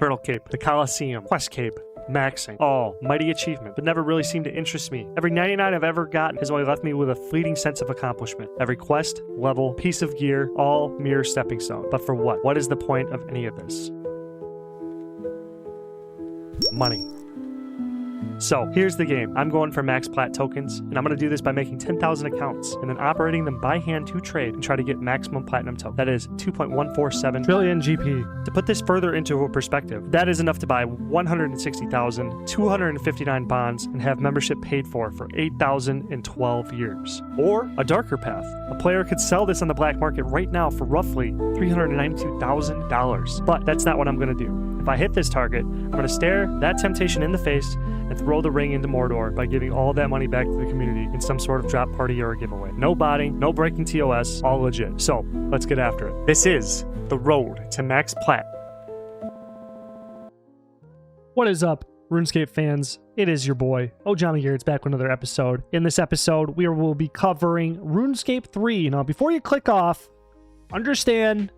Turtle Cape, the Coliseum, Quest Cape, maxing. All mighty achievement, but never really seemed to interest me. Every 99 I've ever gotten has only left me with a fleeting sense of accomplishment. Every quest, level, piece of gear, all mere stepping stone. But for what? What is the point of any of this? Money. So, here's the game. I'm going for max PLAT tokens, and I'm going to do this by making 10,000 accounts, and then operating them by hand to trade and try to get maximum platinum token. That is 2.147 trillion GP. To put this further into perspective, that is enough to buy 160,259 bonds and have membership paid for 8,012 years. Or, a darker path. A player could sell this on the black market right now for roughly $392,000. But that's not what I'm going to do. If I hit this target, I'm going to stare that temptation in the face and throw the ring into Mordor by giving all that money back to the community in some sort of drop party or a giveaway. No botting, no breaking TOS, all legit. So, let's get after it. This is the road to max PLAT. What is up, RuneScape fans? It is your boy, Ojami Garrett's back with another episode. In this episode, we will be covering RuneScape 3. Now, before you click off, understand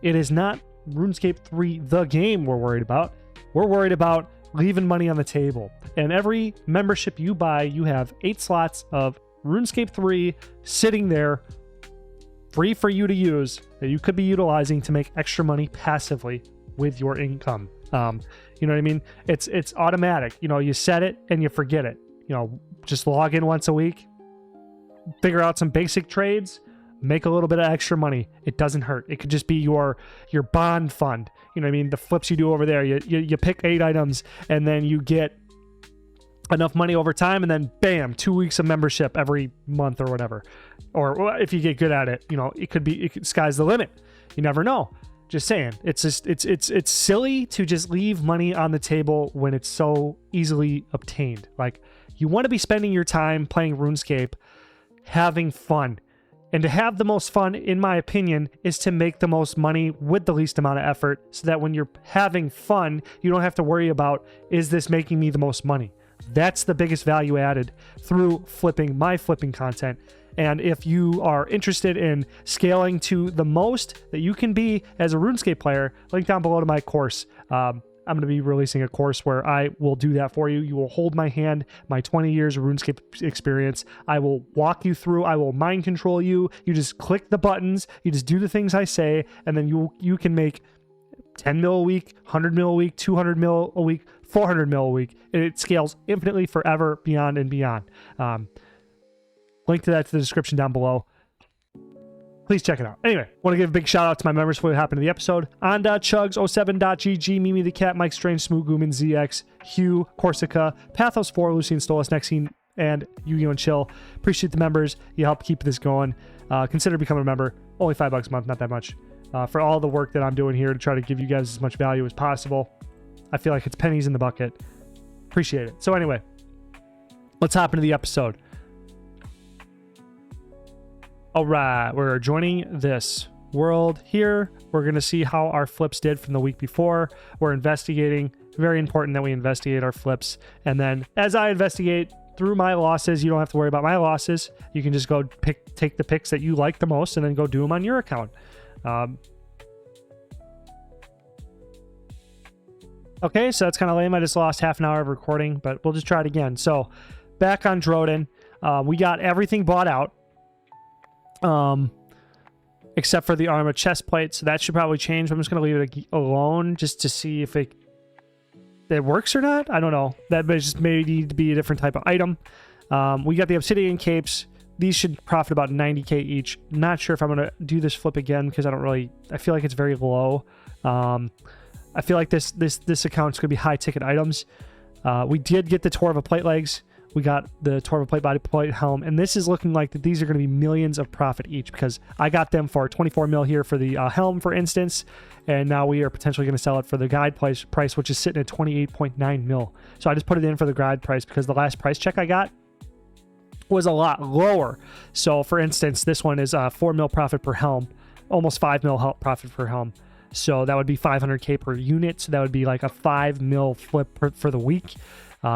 it is not RuneScape 3 the game we're worried about. We're worried about leaving money on the table. And every membership you buy, you have 8 slots of RuneScape 3 sitting there free for you to use that you could be utilizing to make extra money passively with your income. You know what I mean? It's automatic. You know, you set it and you forget it. You know, just log in once a week, figure out some basic trades, make a little bit of extra money. It doesn't hurt. It could just be your bond fund. You know what I mean? The flips you do over there. You pick 8 items and then you get enough money over time and then bam, 2 weeks of membership every month or whatever. Or if you get good at it, you know, sky's the limit. You never know. Just saying. It's just it's silly to just leave money on the table when it's so easily obtained. Like, you want to be spending your time playing RuneScape having fun. And to have the most fun, in my opinion, is to make the most money with the least amount of effort so that when you're having fun, you don't have to worry about, is this making me the most money? That's the biggest value added through my flipping content. And if you are interested in scaling to the most that you can be as a RuneScape player, link down below to my course. I'm going to be releasing a course where I will do that for you. You will hold my hand, my 20 years of RuneScape experience. I will walk you through. I will mind control you. You just click the buttons. You just do the things I say, and then you can make 10 mil a week, 100 mil a week, 200 mil a week, 400 mil a week. And it scales infinitely forever, beyond and beyond. Link to that to the description down below. Please check it out. Anyway, want to give a big shout out to my members for what happened in the episode. Onda.Chugs07.GG, Mimi the Cat, Mike Strange, Smooth Gooman, ZX, Hugh, Corsica, Pathos 4, Lucian Stolas, Nexine, and Yu-Gi-Oh! And Chill. Appreciate the members. You help keep this going. Consider becoming a member. Only $5 a month, not that much. For all the work that I'm doing here to try to give you guys as much value as possible. I feel like it's pennies in the bucket. Appreciate it. So anyway, let's hop into the episode. All right, we're joining this world here. We're going to see how our flips did from the week before. We're investigating. Very important that we investigate our flips. And then as I investigate through my losses, you don't have to worry about my losses. You can just go take the picks that you like the most and then go do them on your account. Okay, so that's kind of lame. I just lost half an hour of recording, but we'll just try it again. So back on Droden, we got everything bought out. Except for the armor chest plate, so that should probably change. I'm just going to leave it alone just to see if it works or not. I don't know. That just may need to be a different type of item. We got the obsidian capes. These should profit about 90k each. Not sure if I'm going to do this flip again because I feel like it's very low. I feel like this account's going to be high ticket items. We did get the Torva plate legs. We got the Torva plate body plate helm, and this is looking like that these are going to be millions of profit each because I got them for 24 mil here for the helm, for instance, and now we are potentially going to sell it for the guide price, which is sitting at 28.9 mil. So I just put it in for the guide price because the last price check I got was a lot lower. So for instance, this one is 4 mil profit per helm, almost 5 mil profit per helm. So that would be 500k per unit. So that would be like a 5 mil flip for the week.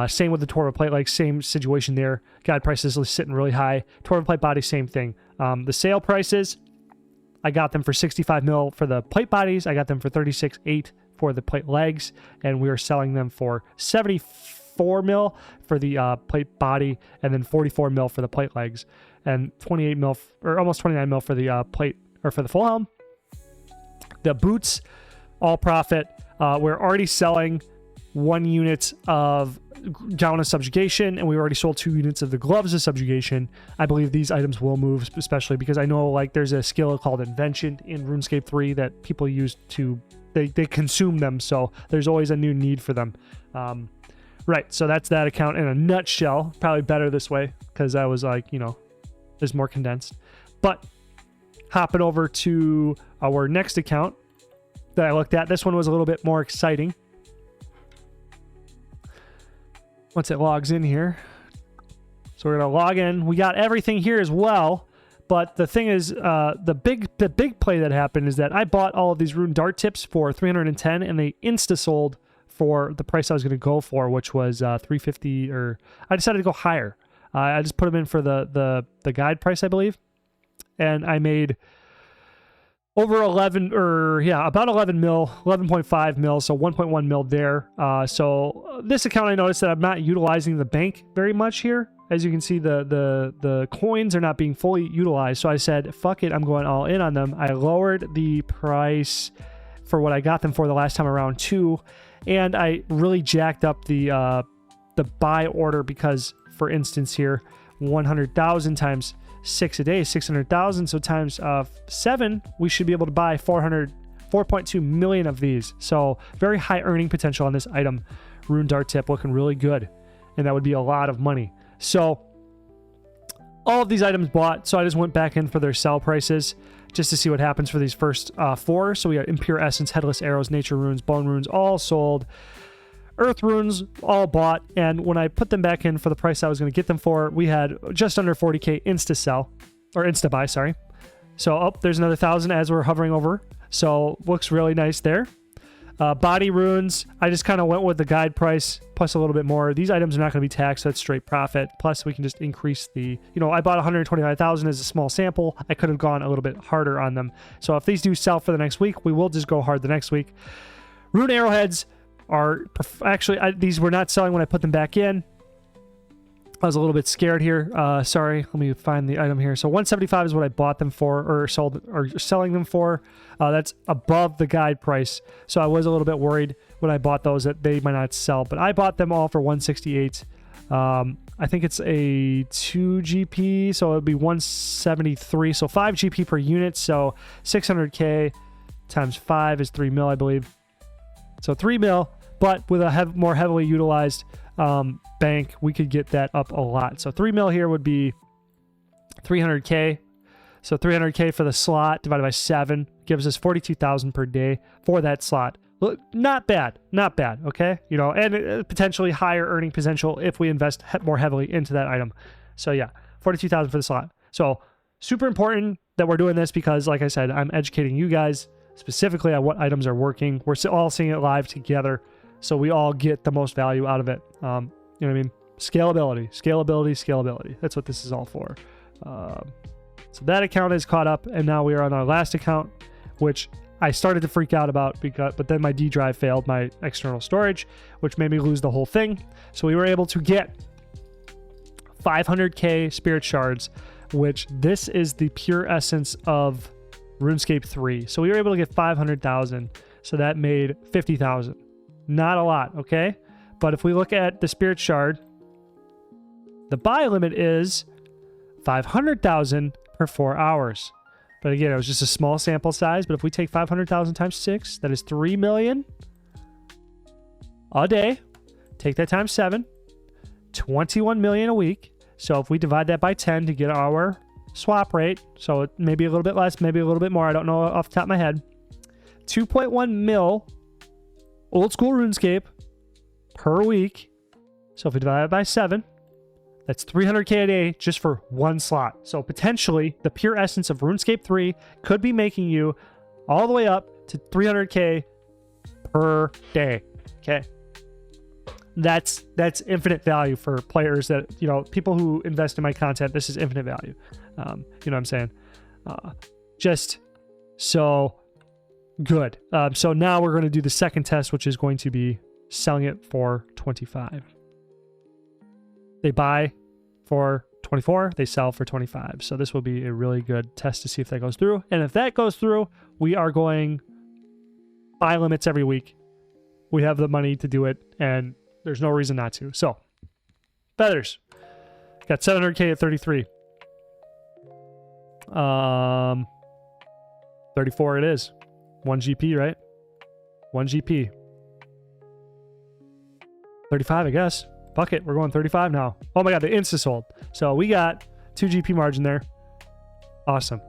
Same with the Torva plate, like same situation there. Guide prices are sitting really high. Torva plate body, same thing. The sale prices, I got them for 65 mil for the plate bodies. I got them for 36.8 for the plate legs, and we are selling them for 74 mil for the plate body, and then 44 mil for the plate legs, and 28 mil or almost 29 mil for the plate or for the full helm. The boots, all profit. We're already selling 1 unit of gown of subjugation, and we already sold 2 units of the gloves of subjugation. I believe these items will move, especially because I know like there's a skill called invention in RuneScape 3 that people use to they consume them, so there's always a new need for them. Right, so that's that account in a nutshell. Probably better this way because I was like, you know, it's more condensed. But hopping over to our next account that I looked at, this one was a little bit more exciting. Once it logs in here. So we're going to log in. We got everything here as well. But the thing is, the big play that happened is that I bought all of these rune dart tips for 310 and they insta sold for the price I was going to go for, which was 350, or I decided to go higher. I just put them in for the guide price, I believe. And I made over 11, or yeah, about 11 mil, 11.5 mil, so 1.1 mil there. So this account, I noticed that I'm not utilizing the bank very much here. As you can see, the coins are not being fully utilized. So I said, fuck it, I'm going all in on them. I lowered the price for what I got them for the last time around too. And I really jacked up the buy order because, for instance here, 100,000 times 6 a day, 600,000. So times 7, we should be able to buy 4.2 million of these. So very high earning potential on this item. Rune dart tip looking really good, and that would be a lot of money. So all of these items bought. So I just went back in for their sell prices just to see what happens for these first 4. So we got impure essence, headless arrows, nature runes, bone runes, all sold. Earth runes, all bought, and when I put them back in for the price I was going to get them for, we had just under 40k insta-sell, or insta-buy, sorry. So, there's another 1,000 as we're hovering over, so looks really nice there. Body runes, I just kind of went with the guide price, plus a little bit more. These items are not going to be taxed, so that's straight profit. Plus, we can just increase the, you know, I bought 125,000 as a small sample. I could have gone a little bit harder on them. So if these do sell for the next week, we will just go hard the next week. Rune arrowheads are actually, these were not selling when I put them back in. I was a little bit scared here. Sorry, let me find the item here. So 175 is what I bought them for, or sold, or selling them for. That's above the guide price. So I was a little bit worried when I bought those that they might not sell, but I bought them all for 168. I think it's a 2 GP, so it would be 173. So 5 GP per unit. So 600k times 5 is 3 mil, I believe. So 3 mil, but with a more heavily utilized bank, we could get that up a lot. So 3 mil here would be 300k. So 300k for the slot divided by 7 gives us 42,000 per day for that slot. Not bad, not bad. Okay, you know, and potentially higher earning potential if we invest more heavily into that item. So yeah, 42,000 for the slot. So super important that we're doing this because, like I said, I'm educating you guys specifically on what items are working. We're all seeing it live together, so we all get the most value out of it. You know what I mean? Scalability, scalability, scalability. That's what this is all for. So that account is caught up, and now we are on our last account, which I started to freak out about, but then my D drive failed, my external storage, which made me lose the whole thing. So we were able to get 500k spirit shards, which this is the pure essence of RuneScape 3. So we were able to get 500,000. So that made 50,000. Not a lot, okay? But if we look at the spirit shard, the buy limit is 500,000 per 4 hours. But again, it was just a small sample size. But if we take 500,000 times 6, that is 3 million a day. Take that times 7, 21 million a week. So if we divide that by 10 to get our swap rate, so it may be a little bit less, maybe a little bit more, I don't know off the top of my head, 2.1 mil old school RuneScape per week. So if we divide it by 7, that's 300k a day just for one slot. So potentially the pure essence of RuneScape 3 could be making you all the way up to 300k per day. Okay, that's infinite value for players that, you know, people who invest in my content. This is infinite value. You know what I'm saying? Just so Good. So now we're going to do the second test, which is going to be selling it for 25. They buy for 24, they sell for 25. So this will be a really good test to see if that goes through. And if that goes through, we are going buy limits every week. We have the money to do it, and there's no reason not to. So, feathers. Got 700k at 33. 34 it is. 1 GP, right? 1 GP. 35, I guess. Fuck it, we're going 35 now. Oh my god, the insta sold. So we got 2 GP margin there. Awesome.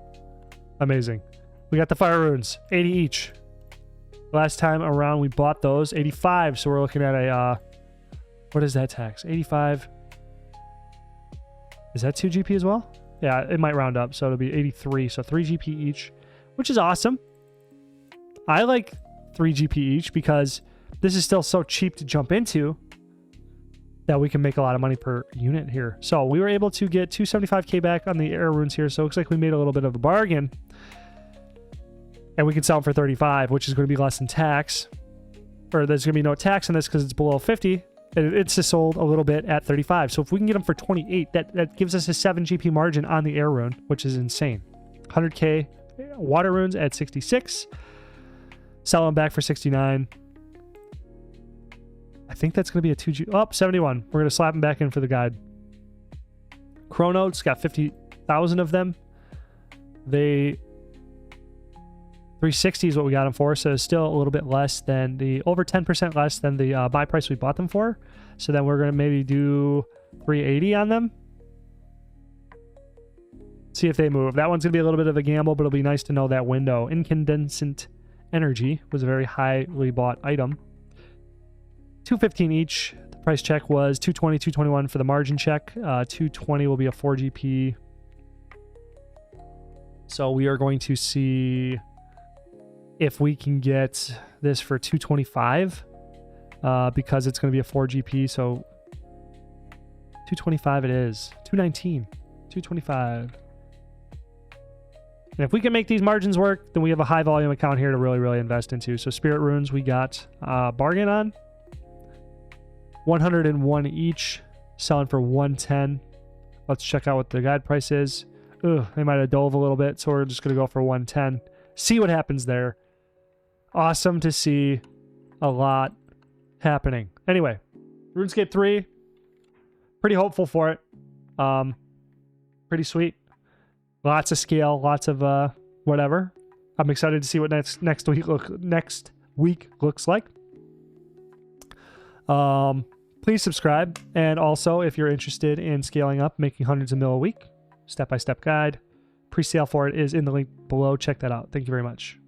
Amazing. We got the fire runes, 80 each. Last time around we bought those, 85. So we're looking at a, what is that tax? 85. Is that 2 GP as well? Yeah, it might round up. So it'll be 83. So 3 GP each, which is awesome. I like 3 GP each because this is still so cheap to jump into that we can make a lot of money per unit here. So we were able to get 275k back on the air runes here. So it looks like we made a little bit of a bargain. And we can sell them for 35, which is going to be less than tax. Or there's going to be no tax on this because it's below 50. And it's just sold a little bit at 35. So if we can get them for 28, that gives us a 7 GP margin on the air rune, which is insane. 100k water runes at 66. Sell them back for 69. I think that's going to be a 2G. Oh, 71. We're going to slap them back in for the guide. Chronotes got 50,000 of them. They 360 is what we got them for, so it's still a little bit less than the over 10% less than the buy price we bought them for. So then we're going to maybe do 380 on them. See if they move. That one's going to be a little bit of a gamble, but it'll be nice to know that window. Incandescent energy was a very highly bought item. 215 each. The price check was 220, 221 for the margin check. 220 will be a 4 GP. So we are going to see if we can get this for 225 because it's going to be a 4 GP. So 225 it is. 219, 225. And if we can make these margins work, then we have a high volume account here to really, really invest into. So spirit runes we got bargain on. 101 each, selling for 110. Let's check out what the guide price is. Ugh, they might have dove a little bit, so we're just going to go for 110. See what happens there. Awesome to see a lot happening. Anyway, RuneScape 3, pretty hopeful for it. Pretty sweet. Lots of scale, lots of whatever. I'm excited to see what next week looks like. Please subscribe, and also if you're interested in scaling up, making hundreds of mil a week, step-by-step guide, pre-sale for it is in the link below. Check that out. Thank you very much.